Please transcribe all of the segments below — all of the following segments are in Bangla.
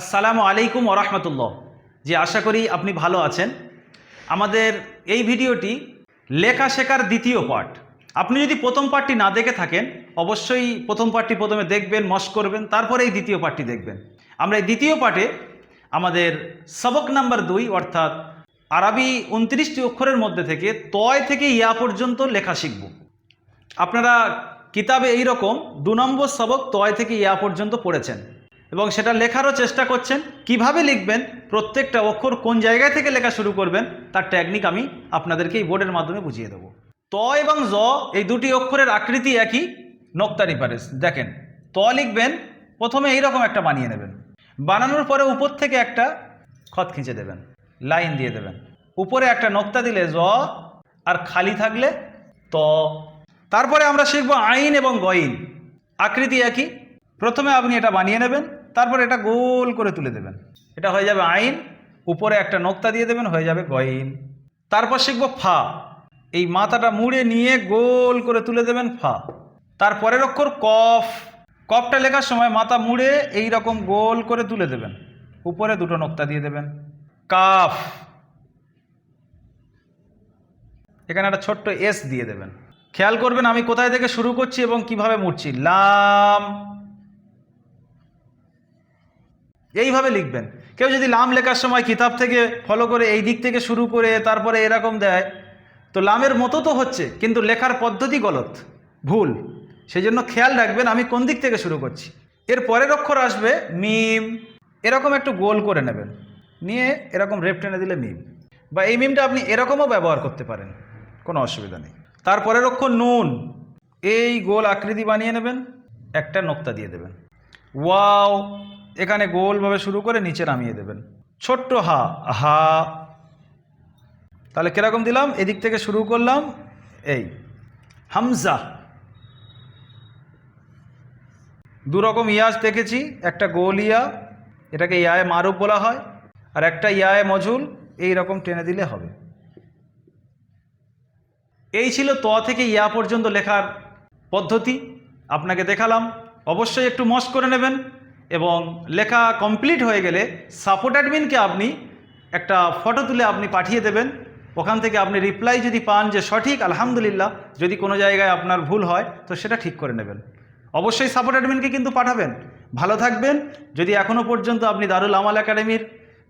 আসসালামু আলাইকুম ওয়া রাহমাতুল্লাহ। জি, আশা করি আপনি ভালো আছেন। আমাদের এই ভিডিওটি লেখা শেখার দ্বিতীয় পার্ট। আপনি যদি প্রথম পার্টটি না দেখে থাকেন, অবশ্যই প্রথম পার্টটি প্রথমে দেখবেন, মশ করবেন, তারপরে এই দ্বিতীয় পার্টটি দেখবেন। আমরা এই দ্বিতীয় পার্টে আমাদের সবক নাম্বার 2 অর্থাৎ আরবি 29টি অক্ষরের মধ্যে থেকে তয় থেকে ইয়া পর্যন্ত লেখা শিখব। আপনারা কিতাবে এই রকম 2 নম্বর সবক তয় থেকে ইয়া পর্যন্ত পড়েছেন এবং সেটা লেখারও চেষ্টা করছেন। কিভাবে লিখবেন, প্রত্যেকটা অক্ষর কোন জায়গা থেকে লেখা শুরু করবেন, তার টেকনিক আমি আপনাদেরকে এই বোর্ডের মাধ্যমে বুঝিয়ে দেবো। ত এবং জ এই দুটি অক্ষরের আকৃতি একই, নোক্তা ডিফারেন্স। দেখেন, ত লিখবেন, প্রথমে এইরকম একটা বানিয়ে নেবেন, বানানোর পরে উপর থেকে একটা খত খিঁচে দেবেন, লাইন দিয়ে দেবেন, উপরে একটা নোক্তা দিলে জ, আর খালি থাকলে ত। তারপরে আমরা শিখব আইন এবং গইন, আকৃতি একই। প্রথমে আপনি এটা বানিয়ে নেবেন, তারপর এটা গোল করে তুলে দেবেন, এটা হয়ে যাবে আইন, উপরে একটা নোক্তা দিয়ে দেবেন, হয়ে যাবে গইন। তারপর শিখব ফা, এই মাথাটা মুড়ে নিয়ে গোল করে তুলে দেবেন, ফা। তারপরের অক্ষর কফ, কফটা লেখার সময় মাথা মুড়ে এই রকম গোল করে তুলে দেবেন, উপরে দুটো নোক্তা দিয়ে দেবেন, কাফ। এখানে একটা ছোট্ট এস দিয়ে দেবেন। খেয়াল করবেন আমি কোথায় থেকে শুরু করছি এবং কিভাবে মুড়ছি। লাম, এইভাবে লিখবেন। কেউ যদি লাম লেখার সময় কিতাব থেকে ফলো করে এই দিক থেকে শুরু করে তারপরে এরকম দেয়, তো লামের মতো তো হচ্ছে, কিন্তু লেখার পদ্ধতি গলত, ভুল। সেই জন্য খেয়াল রাখবেন আমি কোন দিক থেকে শুরু করছি। এর পরের অক্ষর আসবে মিম, এরকম একটু গোল করে নেবেন, নিয়ে এরকম রেপ টেনে দিলে মিম, বা এই মিমটা আপনি এরকমও ব্যবহার করতে পারেন, কোনো অসুবিধা নেই। তারপরের অক্ষর নুন, এই গোল আকৃতি বানিয়ে নেবেন, একটা নোক্তা দিয়ে দেবেন। ওয়াও, এখানে গোলভাবে শুরু করে নিচে নামিয়ে দেবেন। ছোট্ট হা, হা, তাহলে কিরকম দিলাম, এদিক থেকে শুরু করলাম, এই হামজা। দুরকম ইয়াজ দেখেছি, একটা গোল ইয়া, এটাকে ইয়ায়ে মারুফ বলা হয়, আর একটা ইয়ায়ে মজুল, এই রকম টেনে দিলে হবে। এই ছিল ত থেকে ইয়া পর্যন্ত লেখার পদ্ধতি, আপনাকে দেখালাম। অবশ্যই একটু মশ করে নেবেন এবং লেখা কমপ্লিট হয়ে গেলে সাপোর্ট অ্যাডমিনকে আপনি একটা ফটো তুলে আপনি পাঠিয়ে দেবেন। ওখান থেকে আপনি রিপ্লাই যদি পান যে সঠিক, আলহামদুলিল্লাহ। যদি কোনো জায়গায় আপনার ভুল হয় তো সেটা ঠিক করে নেবেন। অবশ্যই সাপোর্ট অ্যাডমিনকে কিন্তু পাঠাবেন। ভালো থাকবেন। যদি এখনও পর্যন্ত আপনি দারুল আমাল একাডেমির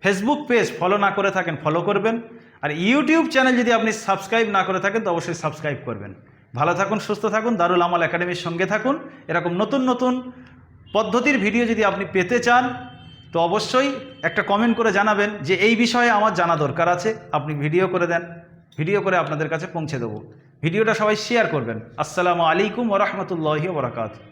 ফেসবুক পেজ ফলো না করে থাকেন, ফলো করবেন। আর ইউটিউব চ্যানেল যদি আপনি সাবস্ক্রাইব না করে থাকেন তো অবশ্যই সাবস্ক্রাইব করবেন। ভালো থাকুন, সুস্থ থাকুন, দারুল আমাল একাডেমির সঙ্গে থাকুন। এরকম নতুন নতুন পদ্ধতির ভিডিও যদি আপনি পেতে চান তো অবশ্যই একটা কমেন্ট করে জানাবেন যে এই বিষয়ে আমার জানা দরকার আছে, আপনি ভিডিও করে দেন, ভিডিও করে আপনাদের কাছে পৌঁছে দেবো। ভিডিওটা সবাই শেয়ার করবেন। আসসালামু আলাইকুম ওয়া রাহমাতুল্লাহি ওয়া বারাকাতুহু।